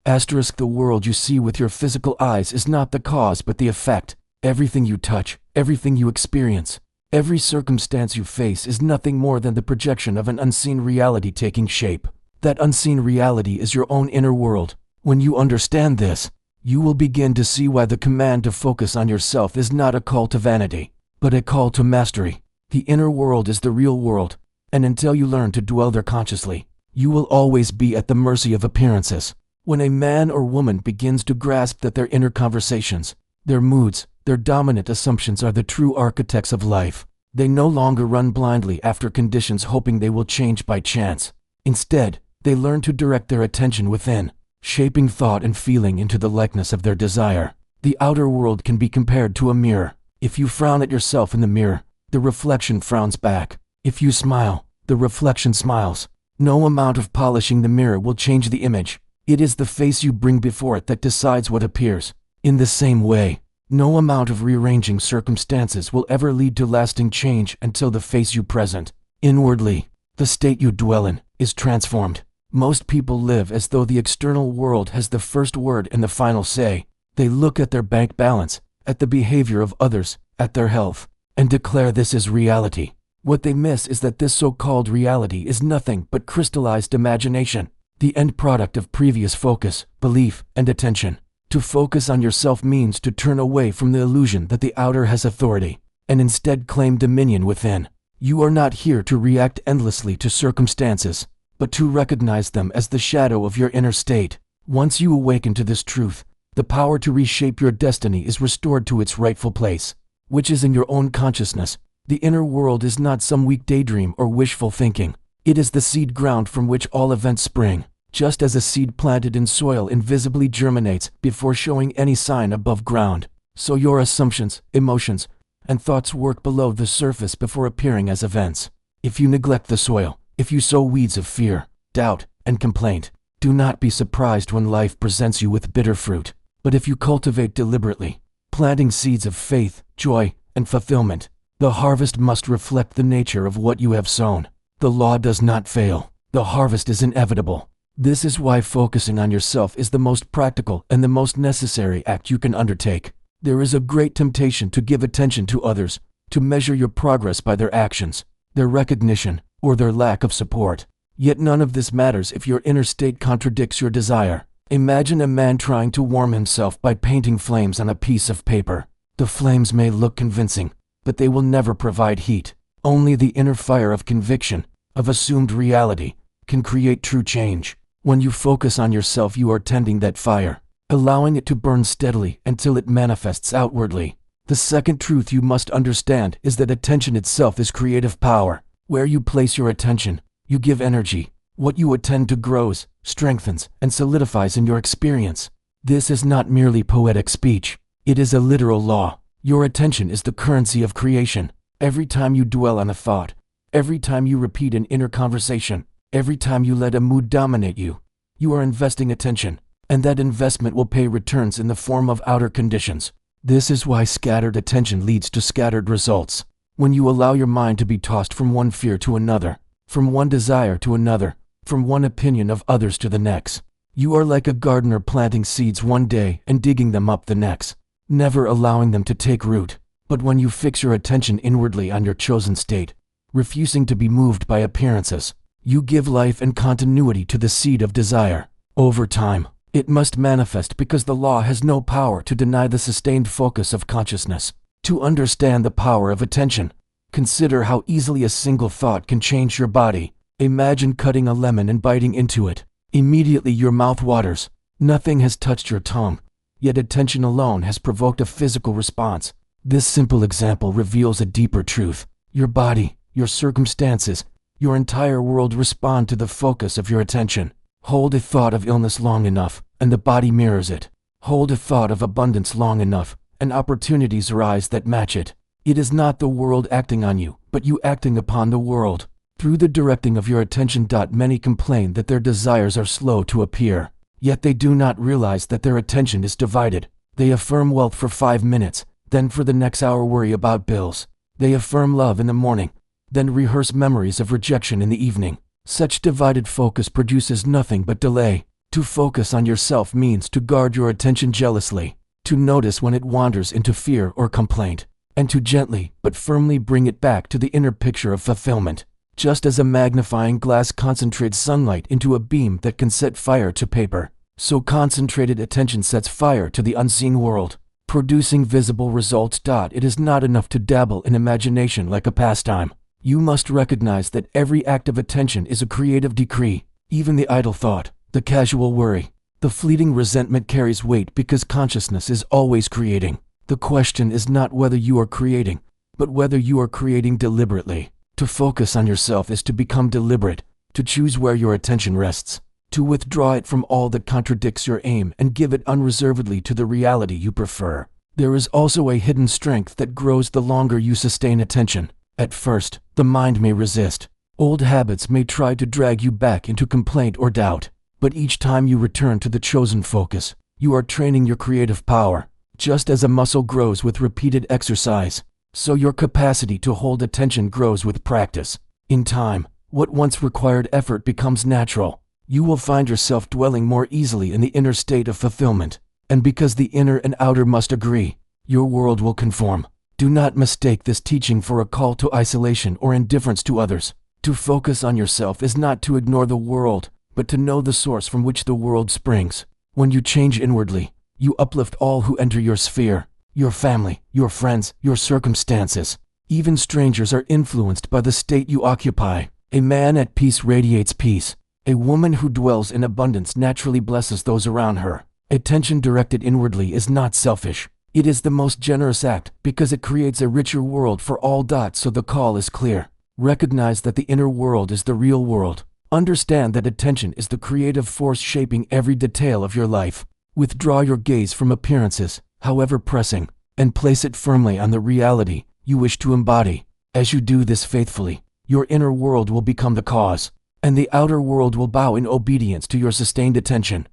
The world you see with your physical eyes is not the cause but the effect. Everything you touch, everything you experience, every circumstance you face is nothing more than the projection of an unseen reality taking shape. That unseen reality is your own inner world. When you understand this, you will begin to see why the command to focus on yourself is not a call to vanity, but a call to mastery. The inner world is the real world, and until you learn to dwell there consciously, you will always be at the mercy of appearances. When a man or woman begins to grasp that their inner conversations, their moods, their dominant assumptions are the true architects of life, they no longer run blindly after conditions hoping they will change by chance. Instead, they learn to direct their attention within, shaping thought and feeling into the likeness of their desire. The outer world can be compared to a mirror. If you frown at yourself in the mirror, the reflection frowns back. If you smile, the reflection smiles. No amount of polishing the mirror will change the image. It is the face you bring before it that decides what appears. In the same way, no amount of rearranging circumstances will ever lead to lasting change until the face you present, inwardly, the state you dwell in, is transformed. Most people live as though the external world has the first word and the final say. They look at their bank balance, at the behavior of others, at their health, and declare this is reality. What they miss is that this so-called reality is nothing but crystallized imagination, the end product of previous focus, belief, and attention. To focus on yourself means to turn away from the illusion that the outer has authority, and instead claim dominion within. You are not here to react endlessly to circumstances, but to recognize them as the shadow of your inner state. Once you awaken to this truth, the power to reshape your destiny is restored to its rightful place, which is in your own consciousness. The inner world is not some weak daydream or wishful thinking. It is the seed ground from which all events spring. Just as a seed planted in soil invisibly germinates before showing any sign above ground, so your assumptions, emotions, and thoughts work below the surface before appearing as events. If you neglect the soil, if you sow weeds of fear, doubt, and complaint, do not be surprised when life presents you with bitter fruit. But if you cultivate deliberately, planting seeds of faith, joy, and fulfillment, the harvest must reflect the nature of what you have sown. The law does not fail. The harvest is inevitable. This is why focusing on yourself is the most practical and the most necessary act you can undertake. There is a great temptation to give attention to others, to measure your progress by their actions, their recognition, or their lack of support. Yet none of this matters if your inner state contradicts your desire. Imagine a man trying to warm himself by painting flames on a piece of paper. The flames may look convincing, but they will never provide heat. Only the inner fire of conviction, of assumed reality, can create true change. When you focus on yourself, you are tending that fire, allowing it to burn steadily until it manifests outwardly. The second truth you must understand is that attention itself is creative power. Where you place your attention, you give energy. What you attend to grows, strengthens, and solidifies in your experience. This is not merely poetic speech. It is a literal law. Your attention is the currency of creation. Every time you dwell on a thought, every time you repeat an inner conversation, every time you let a mood dominate you, you are investing attention, and that investment will pay returns in the form of outer conditions. This is why scattered attention leads to scattered results. When you allow your mind to be tossed from one fear to another, from one desire to another, from one opinion of others to the next, you are like a gardener planting seeds one day and digging them up the next, never allowing them to take root. But when you fix your attention inwardly on your chosen state, refusing to be moved by appearances, you give life and continuity to the seed of desire. Over time, it must manifest because the law has no power to deny the sustained focus of consciousness. To understand the power of attention, consider how easily a single thought can change your body. Imagine cutting a lemon and biting into it. Immediately your mouth waters. Nothing has touched your tongue, yet attention alone has provoked a physical response. This simple example reveals a deeper truth. Your body, your circumstances, your entire world respond to the focus of your attention. Hold a thought of illness long enough, and the body mirrors it. Hold a thought of abundance long enough, and opportunities arise that match it. It is not the world acting on you, but you acting upon the world. Through the directing of your attention. Many complain that their desires are slow to appear, yet they do not realize that their attention is divided. They affirm wealth for 5 minutes, then for the next hour worry about bills. They affirm love in the morning, then rehearse memories of rejection in the evening. Such divided focus produces nothing but delay. To focus on yourself means to guard your attention jealously, to notice when it wanders into fear or complaint, and to gently but firmly bring it back to the inner picture of fulfillment. Just as a magnifying glass concentrates sunlight into a beam that can set fire to paper, so concentrated attention sets fire to the unseen world, producing visible results. It is not enough to dabble in imagination like a pastime. You must recognize that every act of attention is a creative decree. Even the idle thought, the casual worry, the fleeting resentment carries weight because consciousness is always creating. The question is not whether you are creating, but whether you are creating deliberately. To focus on yourself is to become deliberate, to choose where your attention rests, to withdraw it from all that contradicts your aim and give it unreservedly to the reality you prefer. There is also a hidden strength that grows the longer you sustain attention. At first, the mind may resist. Old habits may try to drag you back into complaint or doubt, but each time you return to the chosen focus, you are training your creative power. Just as a muscle grows with repeated exercise, so your capacity to hold attention grows with practice. In time, what once required effort becomes natural. You will find yourself dwelling more easily in the inner state of fulfillment, and because the inner and outer must agree, your world will conform. Do not mistake this teaching for a call to isolation or indifference to others. To focus on yourself is not to ignore the world, but to know the source from which the world springs. When you change inwardly, you uplift all who enter your sphere. Your family, your friends, your circumstances. Even strangers are influenced by the state you occupy. A man at peace radiates peace. A woman who dwells in abundance naturally blesses those around her. Attention directed inwardly is not selfish. It is the most generous act because it creates a richer world for all. So the call is clear. Recognize that the inner world is the real world. Understand that attention is the creative force shaping every detail of your life. Withdraw your gaze from appearances, however pressing, and place it firmly on the reality you wish to embody. As you do this faithfully, your inner world will become the cause, and the outer world will bow in obedience to your sustained attention.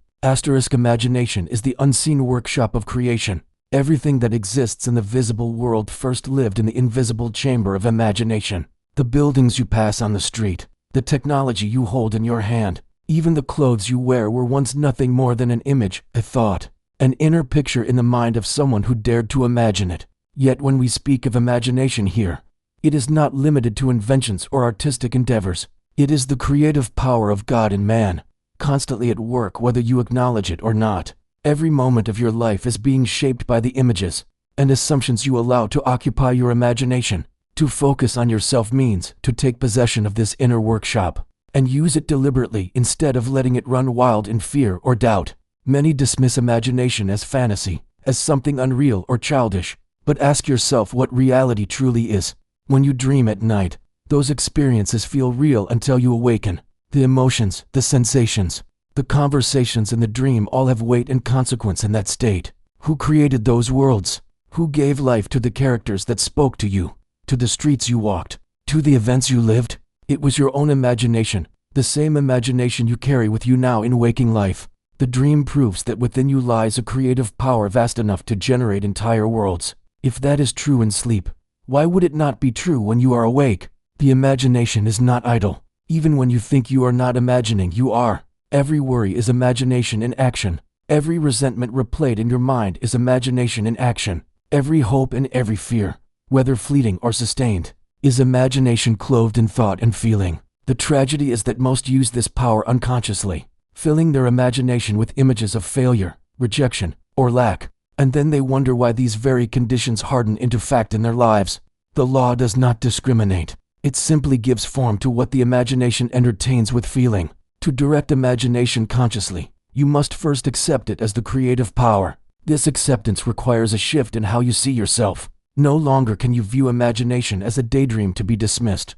Imagination is the unseen workshop of creation. Everything that exists in the visible world first lived in the invisible chamber of imagination. The buildings you pass on the street, the technology you hold in your hand, even the clothes you wear were once nothing more than an image, a thought, an inner picture in the mind of someone who dared to imagine it. Yet when we speak of imagination here, it is not limited to inventions or artistic endeavors. It is the creative power of God in man, constantly at work whether you acknowledge it or not. Every moment of your life is being shaped by the images and assumptions you allow to occupy your imagination. To focus on yourself means to take possession of this inner workshop and use it deliberately instead of letting it run wild in fear or doubt. Many dismiss imagination as fantasy, as something unreal or childish, but ask yourself what reality truly is. When you dream at night, those experiences feel real until you awaken. The emotions, the sensations, the conversations in the dream all have weight and consequence in that state. Who created those worlds? Who gave life to the characters that spoke to you, to the streets you walked, to the events you lived? It was your own imagination, the same imagination you carry with you now in waking life. The dream proves that within you lies a creative power vast enough to generate entire worlds. If that is true in sleep, why would it not be true when you are awake? The imagination is not idle. Even when you think you are not imagining, you are. Every worry is imagination in action. Every resentment replayed in your mind is imagination in action. Every hope and every fear, whether fleeting or sustained, is imagination clothed in thought and feeling. The tragedy is that most use this power unconsciously, filling their imagination with images of failure, rejection, or lack, and then they wonder why these very conditions harden into fact in their lives. The law does not discriminate. It simply gives form to what the imagination entertains with feeling. To direct imagination consciously, you must first accept it as the creative power. This acceptance requires a shift in how you see yourself. No longer can you view imagination as a daydream to be dismissed.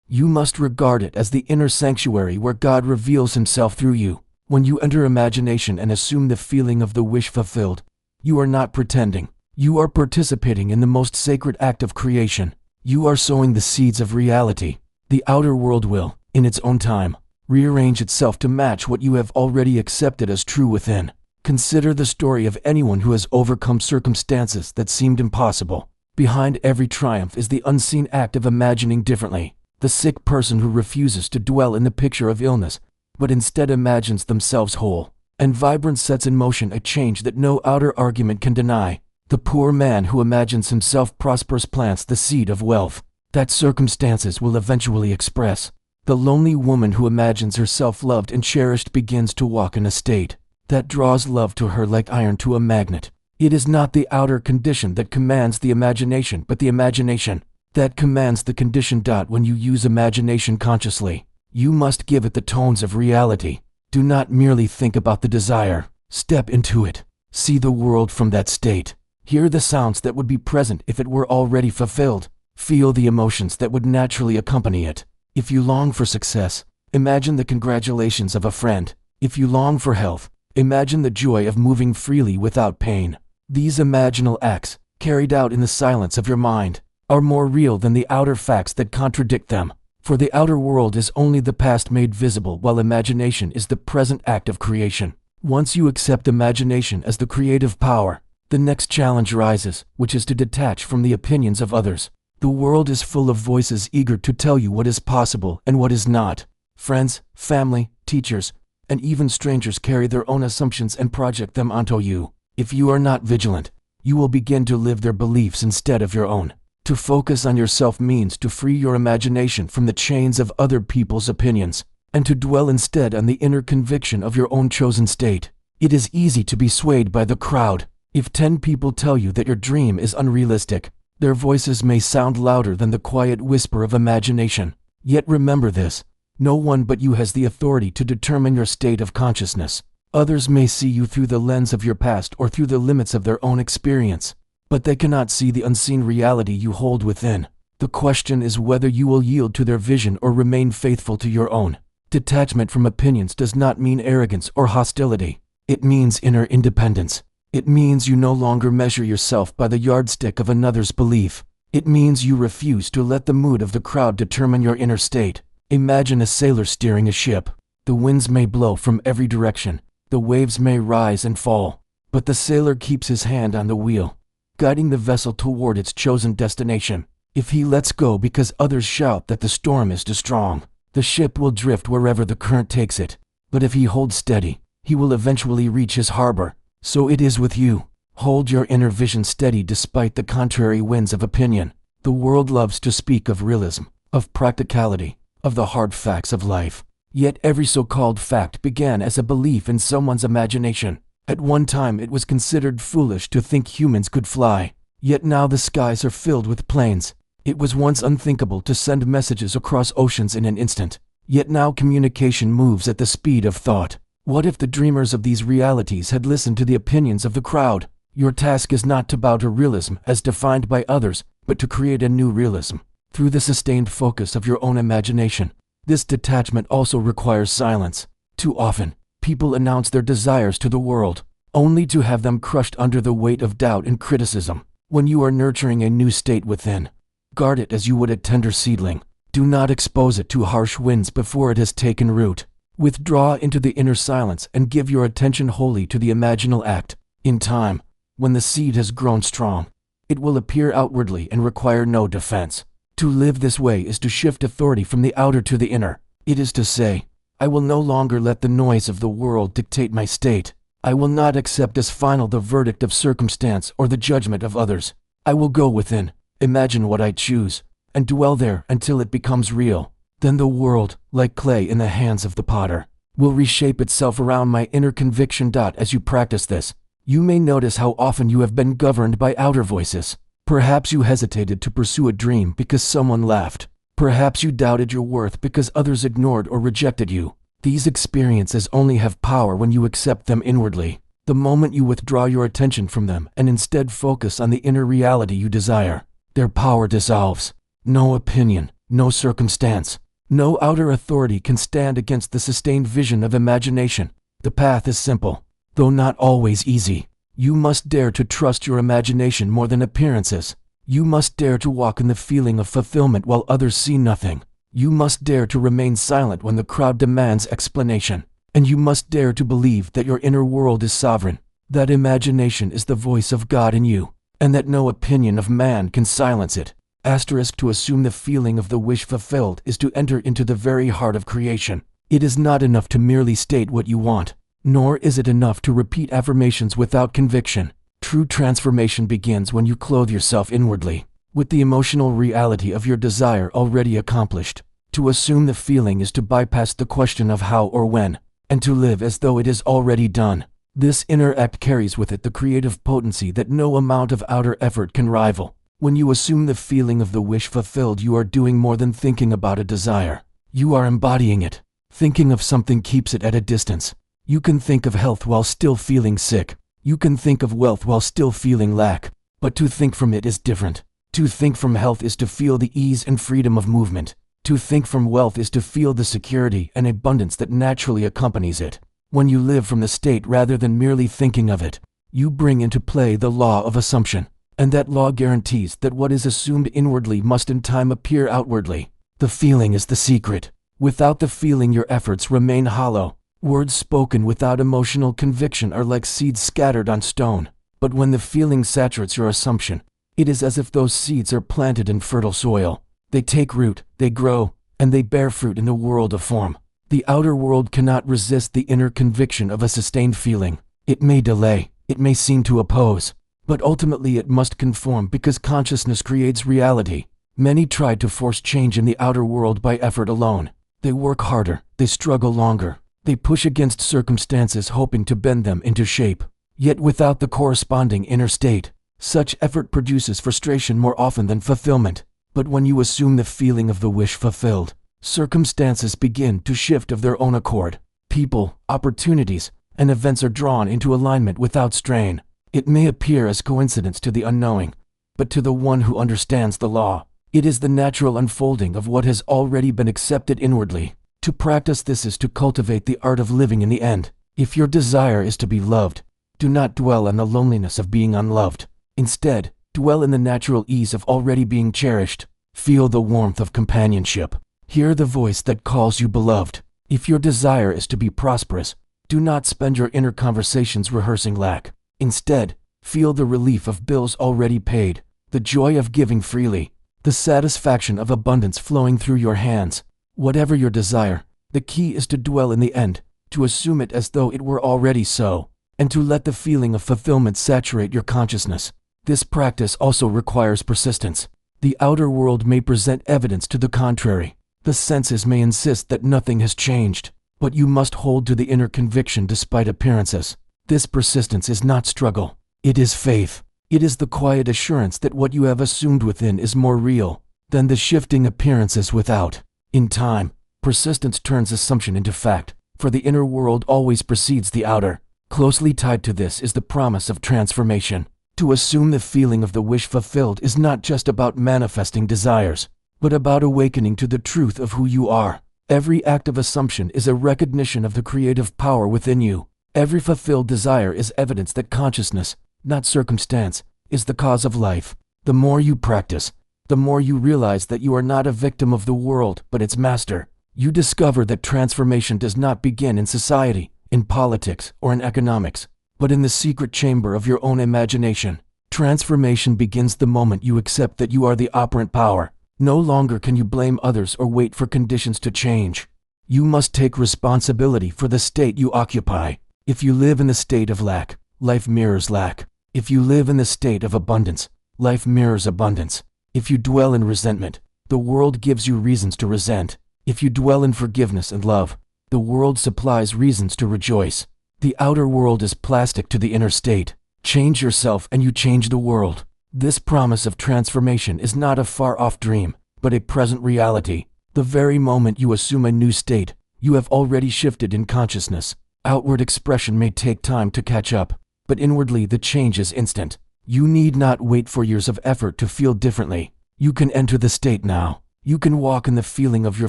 You must regard it as the inner sanctuary where God reveals himself through you. When you enter imagination and assume the feeling of the wish fulfilled, you are not pretending. You are participating in the most sacred act of creation. You are sowing the seeds of reality. The outer world will, in its own time, rearrange itself to match what you have already accepted as true within. Consider the story of anyone who has overcome circumstances that seemed impossible. Behind every triumph is the unseen act of imagining differently. The sick person who refuses to dwell in the picture of illness, but instead imagines themselves whole. and vibrance sets in motion a change that no outer argument can deny. The poor man who imagines himself prosperous plants the seed of wealth that circumstances will eventually express. The lonely woman who imagines herself loved and cherished begins to walk in a state that draws love to her like iron to a magnet. It is not the outer condition that commands the imagination, but the imagination that commands the condition. When you use imagination consciously, you must give it the tones of reality. Do not merely think about the desire. Step into it. See the world from that state. Hear the sounds that would be present if it were already fulfilled. Feel the emotions that would naturally accompany it. If you long for success, imagine the congratulations of a friend. If you long for health, imagine the joy of moving freely without pain. These imaginal acts, carried out in the silence of your mind, are more real than the outer facts that contradict them. For the outer world is only the past made visible, while imagination is the present act of creation. Once you accept imagination as the creative power, the next challenge rises, which is to detach from the opinions of others. The world is full of voices eager to tell you what is possible and what is not. Friends, family, teachers, and even strangers carry their own assumptions and project them onto you. If you are not vigilant, you will begin to live their beliefs instead of your own. To focus on yourself means to free your imagination from the chains of other people's opinions, and to dwell instead on the inner conviction of your own chosen state. It is easy to be swayed by the crowd. If 10 people tell you that your dream is unrealistic, their voices may sound louder than the quiet whisper of imagination. Yet remember this: no one but you has the authority to determine your state of consciousness. Others may see you through the lens of your past or through the limits of their own experience, but they cannot see the unseen reality you hold within. The question is whether you will yield to their vision or remain faithful to your own. Detachment from opinions does not mean arrogance or hostility. It means inner independence. It means you no longer measure yourself by the yardstick of another's belief. It means you refuse to let the mood of the crowd determine your inner state. Imagine a sailor steering a ship. The winds may blow from every direction. The waves may rise and fall. But the sailor keeps his hand on the wheel, guiding the vessel toward its chosen destination. If he lets go because others shout that the storm is too strong, the ship will drift wherever the current takes it. But if he holds steady, he will eventually reach his harbor. So it is with you. Hold your inner vision steady despite the contrary winds of opinion. The world loves to speak of realism, of practicality, of the hard facts of life. Yet every so-called fact began as a belief in someone's imagination. At one time it was considered foolish to think humans could fly. Yet now the skies are filled with planes. It was once unthinkable to send messages across oceans in an instant. Yet now communication moves at the speed of thought. What if the dreamers of these realities had listened to the opinions of the crowd? Your task is not to bow to realism as defined by others, but to create a new realism through the sustained focus of your own imagination. This detachment also requires silence. Too often, people announce their desires to the world, only to have them crushed under the weight of doubt and criticism. When you are nurturing a new state within, guard it as you would a tender seedling. Do not expose it to harsh winds before it has taken root. Withdraw into the inner silence and give your attention wholly to the imaginal act. In time, when the seed has grown strong, it will appear outwardly and require no defense. To live this way is to shift authority from the outer to the inner. It is to say, I will no longer let the noise of the world dictate my state. I will not accept as final the verdict of circumstance or the judgment of others. I will go within, imagine what I choose, and dwell there until it becomes real. Then the world, like clay in the hands of the potter, will reshape itself around my inner conviction. As you practice this, you may notice how often you have been governed by outer voices. Perhaps you hesitated to pursue a dream because someone laughed. Perhaps you doubted your worth because others ignored or rejected you. These experiences only have power when you accept them inwardly. The moment you withdraw your attention from them and instead focus on the inner reality you desire, their power dissolves. No opinion, no circumstance, no outer authority can stand against the sustained vision of imagination. The path is simple, though not always easy. You must dare to trust your imagination more than appearances. You must dare to walk in the feeling of fulfillment while others see nothing. You must dare to remain silent when the crowd demands explanation. And you must dare to believe that your inner world is sovereign, that imagination is the voice of God in you, and that no opinion of man can silence it. To assume the feeling of the wish fulfilled is to enter into the very heart of creation. It is not enough to merely state what you want. Nor is it enough to repeat affirmations without conviction. True transformation begins when you clothe yourself inwardly with the emotional reality of your desire already accomplished. To assume the feeling is to bypass the question of how or when, and to live as though it is already done. This inner act carries with it the creative potency that no amount of outer effort can rival. When you assume the feeling of the wish fulfilled, you are doing more than thinking about a desire. You are embodying it. Thinking of something keeps it at a distance. You can think of health while still feeling sick. You can think of wealth while still feeling lack. But to think from it is different. To think from health is to feel the ease and freedom of movement. To think from wealth is to feel the security and abundance that naturally accompanies it. When you live from the state rather than merely thinking of it, you bring into play the law of assumption. And that law guarantees that what is assumed inwardly must in time appear outwardly. The feeling is the secret. Without the feeling, your efforts remain hollow. Words spoken without emotional conviction are like seeds scattered on stone. But when the feeling saturates your assumption, it is as if those seeds are planted in fertile soil. They take root, they grow, and they bear fruit in the world of form. The outer world cannot resist the inner conviction of a sustained feeling. It may delay, it may seem to oppose, but ultimately it must conform because consciousness creates reality. Many try to force change in the outer world by effort alone. They work harder, they struggle longer, they push against circumstances hoping to bend them into shape. Yet without the corresponding inner state, such effort produces frustration more often than fulfillment. But when you assume the feeling of the wish fulfilled, circumstances begin to shift of their own accord. People, opportunities, and events are drawn into alignment without strain. It may appear as coincidence to the unknowing, but to the one who understands the law, it is the natural unfolding of what has already been accepted inwardly. To practice this is to cultivate the art of living in the end. If your desire is to be loved, do not dwell on the loneliness of being unloved. Instead, dwell in the natural ease of already being cherished. Feel the warmth of companionship. Hear the voice that calls you beloved. If your desire is to be prosperous, do not spend your inner conversations rehearsing lack. Instead, feel the relief of bills already paid, the joy of giving freely, the satisfaction of abundance flowing through your hands. Whatever your desire, the key is to dwell in the end, to assume it as though it were already so, and to let the feeling of fulfillment saturate your consciousness. This practice also requires persistence. The outer world may present evidence to the contrary. The senses may insist that nothing has changed, but you must hold to the inner conviction despite appearances. This persistence is not struggle. It is faith. It is the quiet assurance that what you have assumed within is more real than the shifting appearances without. In time, persistence turns assumption into fact, for the inner world always precedes the outer. Closely tied to this is the promise of transformation. To assume the feeling of the wish fulfilled is not just about manifesting desires, but about awakening to the truth of who you are. Every act of assumption is a recognition of the creative power within you. Every fulfilled desire is evidence that consciousness, not circumstance, is the cause of life. The more you practice, the more you realize that you are not a victim of the world, but its master. You discover that transformation does not begin in society, in politics, or in economics, but in the secret chamber of your own imagination. Transformation begins the moment you accept that you are the operant power. No longer can you blame others or wait for conditions to change. You must take responsibility for the state you occupy. If you live in the state of lack, life mirrors lack. If you live in the state of abundance, life mirrors abundance. If you dwell in resentment, the world gives you reasons to resent. If you dwell in forgiveness and love, the world supplies reasons to rejoice. The outer world is plastic to the inner state. Change yourself and you change the world. This promise of transformation is not a far-off dream, but a present reality. The very moment you assume a new state, you have already shifted in consciousness. Outward expression may take time to catch up, but inwardly the change is instant. You need not wait for years of effort to feel differently. You can enter the state now. You can walk in the feeling of your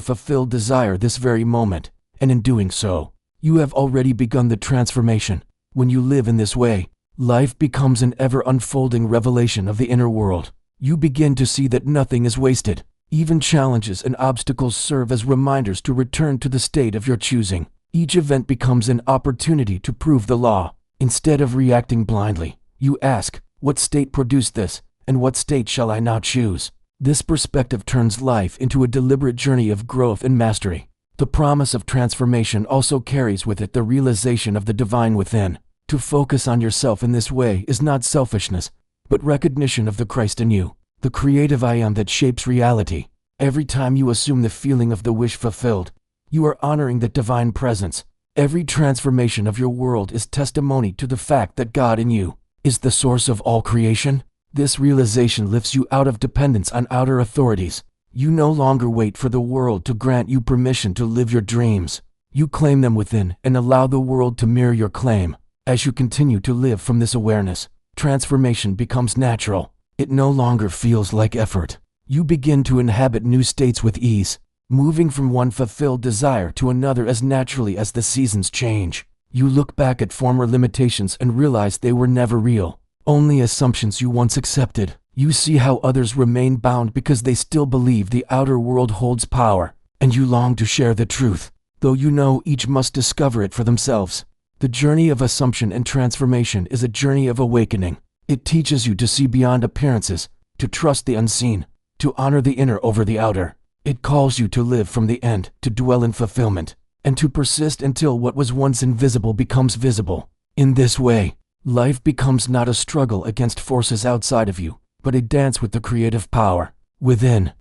fulfilled desire this very moment, and in doing so, you have already begun the transformation. When you live in this way, life becomes an ever-unfolding revelation of the inner world. You begin to see that nothing is wasted. Even challenges and obstacles serve as reminders to return to the state of your choosing. Each event becomes an opportunity to prove the law. Instead of reacting blindly, you ask, what state produced this, and what state shall I now choose? This perspective turns life into a deliberate journey of growth and mastery. The promise of transformation also carries with it the realization of the divine within. To focus on yourself in this way is not selfishness, but recognition of the Christ in you, the creative I am that shapes reality. Every time you assume the feeling of the wish fulfilled, you are honoring that divine presence. Every transformation of your world is testimony to the fact that God in you is the source of all creation. This realization lifts you out of dependence on outer authorities. You no longer wait for the world to grant you permission to live your dreams. You claim them within and allow the world to mirror your claim. As you continue to live from this awareness, transformation becomes natural. It no longer feels like effort. You begin to inhabit new states with ease, moving from one fulfilled desire to another as naturally as the seasons change. You look back at former limitations and realize they were never real, only assumptions you once accepted. You see how others remain bound because they still believe the outer world holds power, and you long to share the truth, though you know each must discover it for themselves. The journey of assumption and transformation is a journey of awakening. It teaches you to see beyond appearances, to trust the unseen, to honor the inner over the outer. It calls you to live from the end, to dwell in fulfillment, and to persist until what was once invisible becomes visible. In this way, life becomes not a struggle against forces outside of you, but a dance with the creative power within.